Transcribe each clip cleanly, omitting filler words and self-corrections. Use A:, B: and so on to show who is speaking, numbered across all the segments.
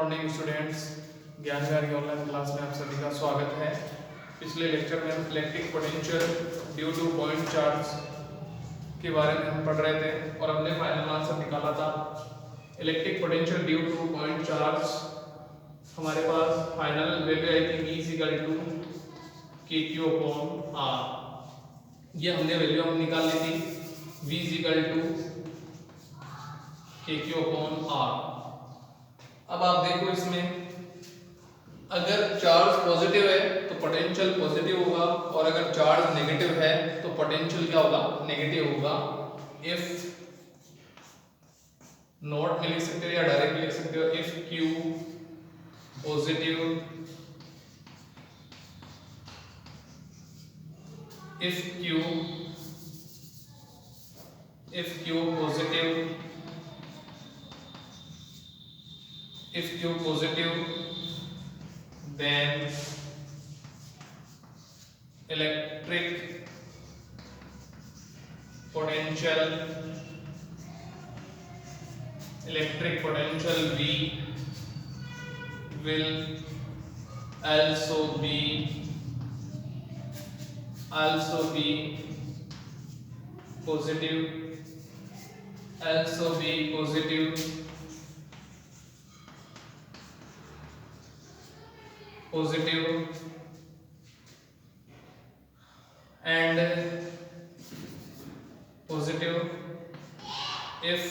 A: Morning students, ज्ञान विहार की online class में आप सभी का स्वागत है। पिछले लेक्चर में हम electric potential due to point charge के बारे में हम पढ़ रहे थे और हमने फाइनल आंसर निकाला था। Electric potential due to point charge हमारे पास फाइनल वैल्यू आई थी V equal to KQ upon R। ये हमने वैल्यू हम निकाल ली थी V equal to KQ upon R। अब आप देखो इसमें अगर चार्ज पॉजिटिव है तो पोटेंशियल पॉजिटिव होगा और अगर चार्ज नेगेटिव है तो पोटेंशियल क्या होगा, नेगेटिव होगा। इफ नोट में लिख सकते हो या डायरेक्ट लिख सकते हो, if Q positive, if Q positive, then electric potential V will also be positive, and positive if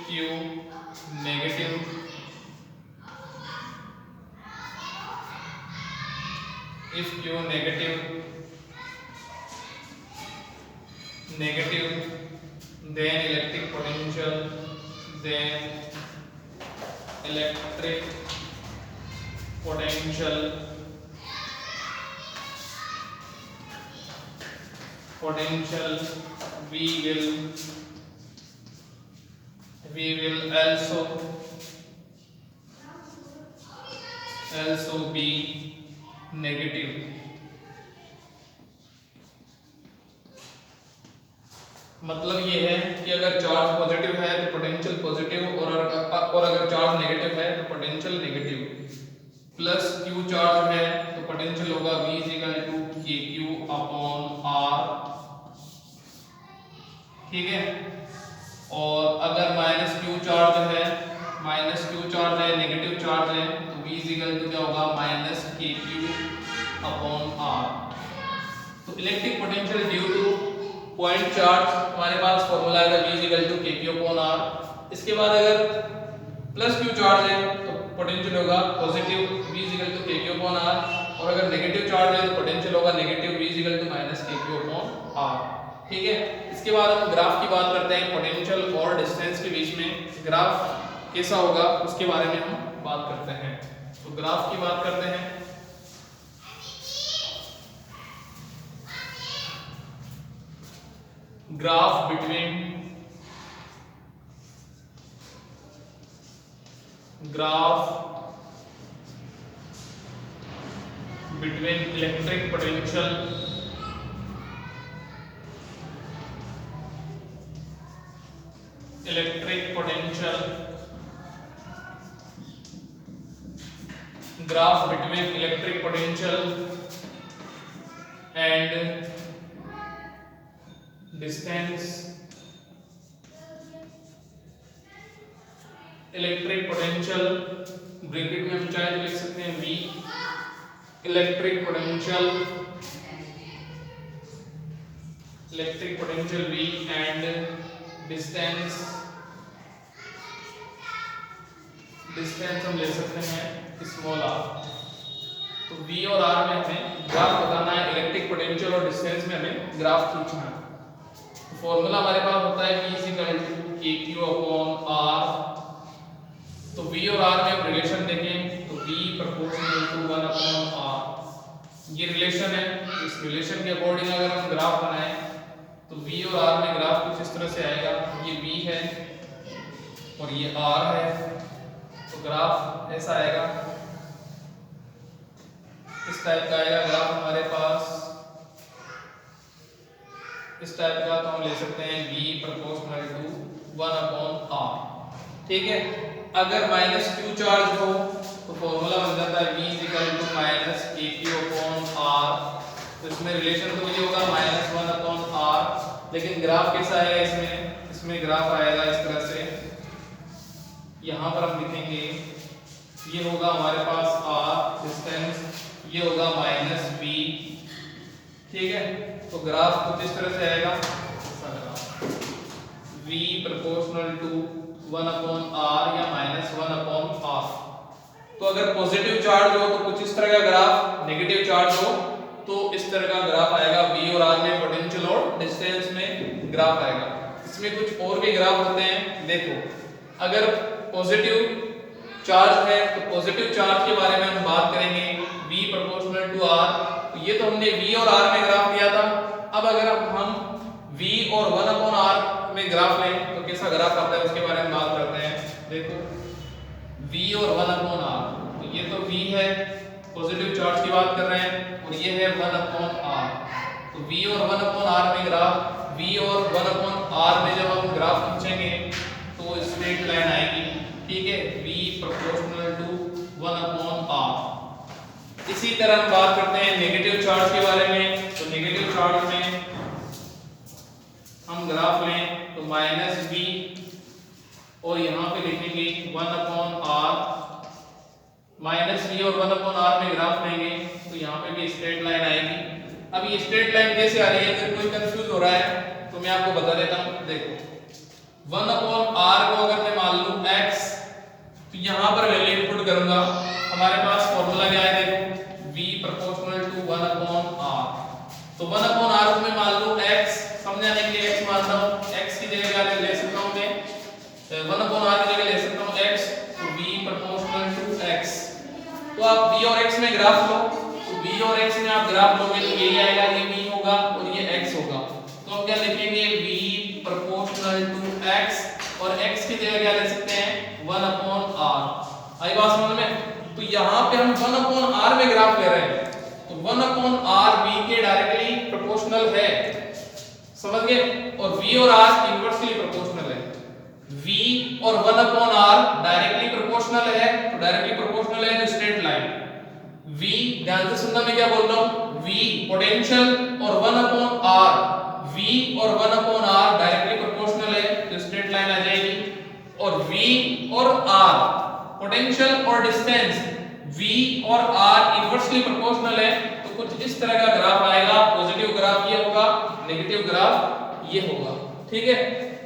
A: Q negative, then electric potential we will also be negative। मतलब ये है कि अगर चार्ज पॉजिटिव है तो पोटेंशियल पॉजिटिव और अगर charge negative है तो potential negative. Plus Q charge है तो पोटेंशियल होगा V equal to KQ upon R, ठीक है। और अगर Q चार्ज है, नेगेटिव चार्ज है तो V इक्वल टू क्या होगा, KQ अपॉन R। तो electric potential due to point charge हमारे पास फॉर्मूला है V equal to KQ upon R। इसके बाद अगर प्लस Q चार्ज है तो पोटेंशियल होगा positive V equal to KQ upon R, और अगर नेगेटिव चार्ज है तो पोटेंशियल होगा negative V equal to KQ upon R, ठीक है। इसके बाद हम ग्राफ की बात करते हैं। पोटेंशियल और डिस्टेंस के बीच में ग्राफ कैसा होगा उसके बारे में हम बात करते हैं। तो ग्राफ की बात करते हैं। Graph between electric potential and distance। Electric potential bracket में हम चाहे तो लिख सकते हैं V, electric potential V and distance हम ले सकते हैं स्मॉल r। तो V और R में हमें ग्राफ बताना है, इलेक्ट्रिक पोटेंशियल और डिस्टेंस में हमें ग्राफ खींचना है। तो फॉर्मूला हमारे पास होता है V equal to KQ upon R। तो V और R में हम रिलेशन देखें तो V proportional to 1 upon R, ये रिलेशन है। इस रिलेशन के अकॉर्डिंग अगर हम ग्राफ बनाएं तो V और R में ग्राफ कुछ इस तरह से आएगा। ये V है और ये R है, तो ग्राफ ऐसा आएगा, इस टाइप का आएगा ग्राफ हमारे पास। इस टाइप का तो हम ले सकते हैं V proportional to 1 upon R। ठीक है। अगर माइनस क्यू चार्ज हो तो फॉर्मूला बन जाता है v इक्वल टू माइनस के क्यू अपॉन आर। तो इसमें रिलेशन तो ये होगा माइनस वन अपॉन आर, लेकिन ग्राफ कैसा है इसमें, इसमें ग्राफ आएगा इस तरह से। यहाँ पर हम लिखेंगे ये होगा हमारे पास आर डिस्टेंस, ये होगा माइनस वी, ठीक है। तो ग्राफ कुछ इस तरह से आएगा, v proportional to one upon R या माइनस वन अपॉन आर। तो अगर पॉजिटिव चार्ज हो तो कुछ इस तरह का ग्राफ, नेगेटिव चार्ज हो तो इस तरह का ग्राफ आएगा। v और r में पोटेंशियल और डिस्टेंस में ग्राफ आएगा। इसमें कुछ और भी ग्राफ होते हैं। देखो अगर पॉजिटिव चार्ज है तो पॉजिटिव चार्ज के बारे में हम बात करेंगे, v प्रोपोर्शनल टू r। तो ये तो हमने v और r में ग्राफ दिया था। अब अगर हम v और 1 अपॉन r में ग्राफ लें तो कैसा ग्राफ आता है उसके बारे में बात करते हैं। देखो v और 1 अपॉन r, तो ये तो v है, पॉजिटिव चार्ज की बात कर रहे हैं, और ये है 1 अपॉन r। तो v और 1 अपॉन r में ग्राफ, v और 1 अपॉन r में जब हम ग्राफ खींचेंगे तो स्ट्रेट लाइन आएगी, ठीक है, v proportional to 1 upon r। इसी तरह हम बात करते हैं नेगेटिव चार्ज के बारे में। तो नेगेटिव चार्ज में हम ग्राफ लें तो माइनस v और यहाँ पे लिखेंगे 1 अपॉन r, माइनस v और 1 अपॉन r में ग्राफ लेंगे तो यहाँ पे भी स्ट्रेट लाइन आएगी। अब ये स्ट्रेट लाइन कैसे आ रही है, अगर कोई कंफ्यूज हो रहा है तो मैं आपको बता देता हूँ। देखो 1 अपॉन r को अगर मैं मान लूँ x, तो यहाँ पर वैल्यू इनपुट करूंगा, हमारे पास फॉर्मूला क्या है, देखो v proportional to 1 upon r। तो 1 अपॉन r को मैं मान लूँ x, समझाने के लिए x मानता हूँ, x की जगह क्या ले सकता हूँ मैं, 1 अपॉन r की जगह ले सकता हूँ x, तो v प्रोपोर्शनल टू x। तो आप v और x में ग्राफ लो, तो v और x में आप ग्राफ लोगे तो ये आएगा, ये v होगा और ये x होगा। तो हम क्या लिखेंगे, v प्रोपोर्शनल टू x, और x की जगह क्या ले सकते हैं, 1 अपॉन r। आई बात समझ में। तो यहाँ पे हम 1 अपॉन r में ग्राफ ले रहे हैं, तो 1 अपॉन r v के डायरेक्टली प्रोपोर्शनल है, समझ गए। और v और r इनवर्सली प्रोपोर्शनल है। v और 1 अपॉन r डायरेक्टली प्रोपोर्शनल है, तो डायरेक्टली प्रोपोर्शनल है तो स्ट्रेट लाइन। v, ध्यान से सुनना मैं क्या बोल रहा हूँ, v पोटेंशियल और 1 अपॉन r, v और 1 अपॉन r डायरेक्टली प्रोपोर्शनल है तो स्ट्रेट लाइन आ जाएगी। और v और r पोटेंशियल और डिस्टेंस, v और r इनवर्सली प्रोपोर्शनल है, तो कुछ इस तरह का ग्राफ आएगा। पॉजिटिव ग्राफ ये होगा, नेगेटिव ग्राफ ये होगा, ठीक है।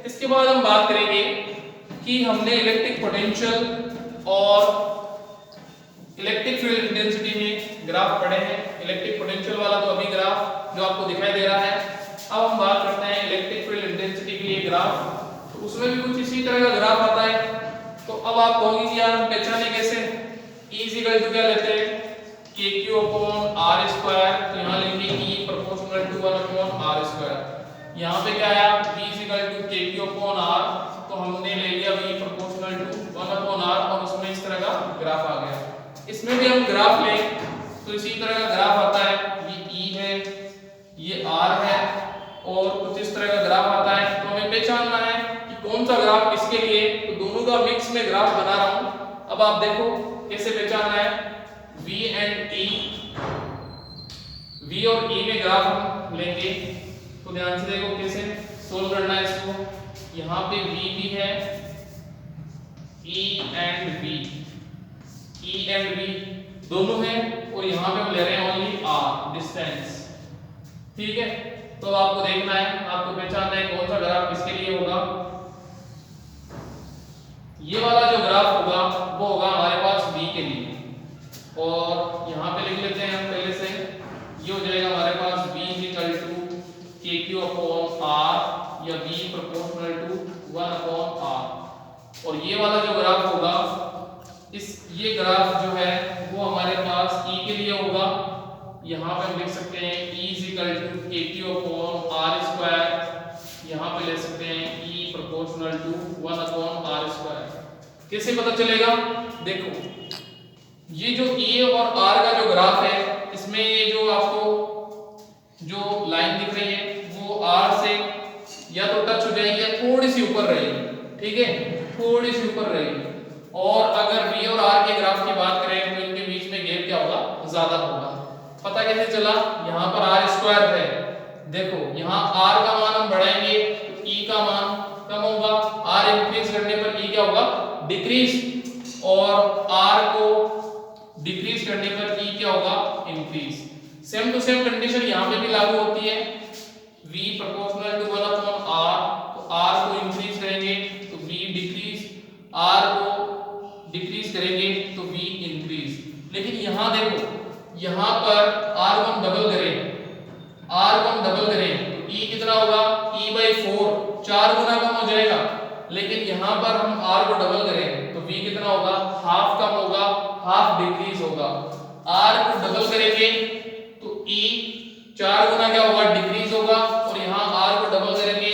A: इसके बाद हम बात करेंगे कि हमने इलेक्ट्रिक पोटेंशियल और इलेक्ट्रिक फील्ड इंटेंसिटी में ग्राफ पढ़े हैं। इलेक्ट्रिक पोटेंशियल वाला तो अभी ग्राफ जो आपको दिखाई दे रहा है। अब हम बात करते हैं इलेक्ट्रिक फील्ड इंटेंसिटी के लिए ग्राफ, तो उसमें भी कुछ इसी तरह का ग्राफ आता है। तो अब आप कहोगे कि यार हम पहचाने कैसे, E इक्वल टू क्या लेते हैं, KQ अपॉन R स्क्वायर, तो यहाँ लेंगे E proportional to 1 upon R square. यहाँ पे क्या आया, V equal to KQ upon R, तो हमने ले लिया V proportional to 1 upon R, और उसमें इस तरह का ग्राफ आ गया। इसमें भी हम ग्राफ लें तो इसी तरह का ग्राफ आता है, ये E है, ये R है, और कुछ इस तरह का ग्राफ आता है। तो हमें पहचानना है कि कौन सा ग्राफ किसके लिए, तो दोनों का मिक्स में ग्राफ बना रहा हूं। अब आप देखो कैसे पहचानना है, V एंड E, V और E में ग्राफ हम लेंगे, तो ध्यान से देखो कैसे सोल्व करना है इसको। यहाँ पे V भी है, E एंड V दोनों हैं, और यहाँ पे हम ले रहे हैं ओनली R डिस्टेंस, ठीक है। तो आपको देखना है, आपको पहचानना है कौन सा ग्राफ किसके लिए होगा। ये वाला जो ग्राफ होगा वो होगा हमारे पास V के लिए, और यहाँ पे लिख लेते हैं हम पहले से, ये हो जाएगा हमारे पास V equal to KQ upon R या V proportional to 1 upon R। और ये वाला जो ग्राफ होगा, ये ग्राफ जो है वो हमारे पास E के लिए होगा। यहाँ पे हम लिख सकते हैं E equal to KQ upon R square, यहाँ पे ले सकते हैं E proportional to 1 upon R square. कैसे पता चलेगा, देखो ये जो E और R का जो ग्राफ है, इसमें ये जो आपको जो लाइन दिख रही है वो R से या तो टच हो जाएगी या थोड़ी सी ऊपर रहेगी, ठीक है, थोड़ी सी ऊपर रहेगी। और अगर v और r के ग्राफ की बात करें तो इनके बीच में गैप क्या होगा, ज्यादा होगा। पता कैसे चला, यहाँ पर r स्क्वायर है, देखो यहाँ r का मान हम बढ़ाएंगे तो e का मान कम होगा, r इंक्रीज करने पर e क्या होगा, डिक्रीज, और r को डिक्रीज करने पर e क्या होगा, increase. Same to same condition यहाँ पे भी लागू होती है, v proportional to 1 upon r, तो r को इंक्रीज करेंगे तो v डिक्रीज, r को डिक्रीज करेंगे तो v इंक्रीज। लेकिन यहाँ देखो, यहाँ पर r को हम डबल करें तो e कितना होगा, e by 4, 4 गुना कम हो जाएगा। लेकिन यहाँ पर हम r को डबल करें तो v कितना होगा, हाफ कम होगा, हाफ डिक्रीज होगा। r को डबल करेंगे तो e 4 गुना क्या होगा, डिक्रीज होगा, और यहाँ r को डबल करेंगे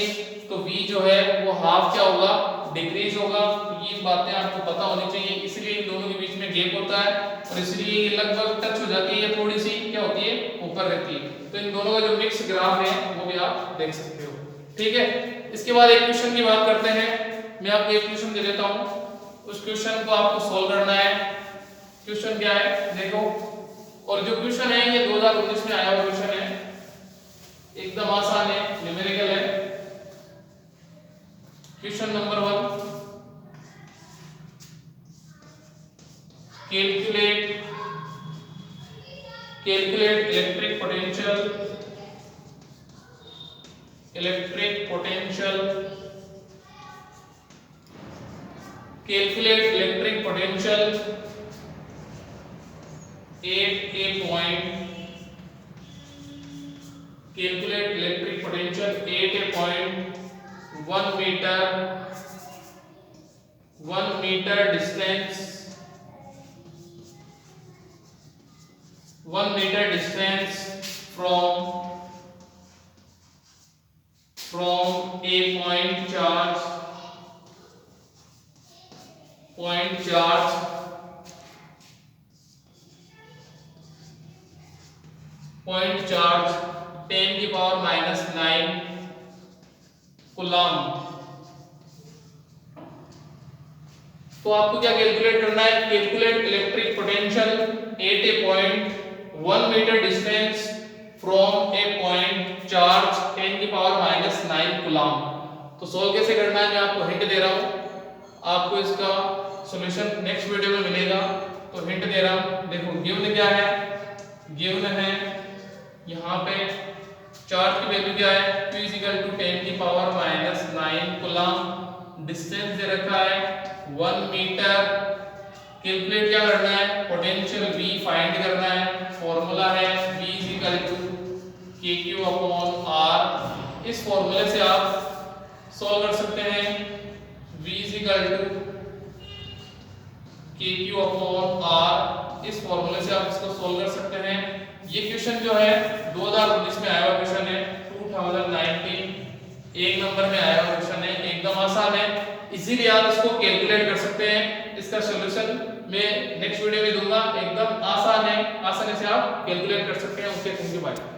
A: तो v जो है वो हाफ क्या होगा, डिक्रीज होगा। तो ये बातें आपको पता होनी चाहिए, इसलिए इन दोनों के बीच में गैप होता है और इसलिए ये लगभग टच हो जाती है, थोड़ी सी क्या होती है, ऊपर रहती है। तो इन दोनों का जो मिक्स ग्राफ है वो भी आप देख सकते हो, ठीक है। इसके बाद एक क्वेश्चन की बात करते हैं, मैं आपको एक क्वेश्चन दे देता हूं, उस क्वेश्चन को आपको सॉल्व करना है। क्वेश्चन क्या है देखो, और जो क्वेश्चन है ये 2019 में आया हुआ क्वेश्चन है, एकदम आसान है, न्यूमेरिकल है। Question number 1, calculate electric potential calculate electric potential at a point, calculate electric potential at a point 1 meter distance, 1 meter distance from a point charge 10 की पावर -9 कूलम। तो आपको क्या कैलकुलेट करना है, calculate electric potential at a point 1 metre distance from a point charge 10 की power -9 coulomb. तो solve कैसे करना है मैं आपको हिंट दे रहा हूं, आपको इसका सॉल्यूशन नेक्स्ट वीडियो में मिलेगा। तो हिंट दे रहा हूं, देखो गिवन क्या है, गिवन है यहाँ पे चार्ज की वैल्यू क्या है, Q = 10 की पावर -9 कूलम, डिस्टेंस दे रखा है 1 मीटर, कैलकुलेट क्या करना है, पोटेंशियल V फाइंड करना है, फॉर्मूला है V = KQ/R। इस फॉर्मूले से आप सॉल्व कर सकते हैं, V = KQ/R, इस फॉर्मूले से आप इसको सॉल्व कर सकते हैं। ये क्वेश्चन जो है 2019 में आया हुआ क्वेश्चन है, 2019 एक नंबर में आया हुआ क्वेश्चन है, एकदम आसान है, इजीली आप इसको कैलकुलेट कर सकते हैं। इसका सॉल्यूशन मैं नेक्स्ट वीडियो में दूंगा, एकदम आसान है, आसानी से आप कैलकुलेट कर सकते हैं। Okay, thank you, bye.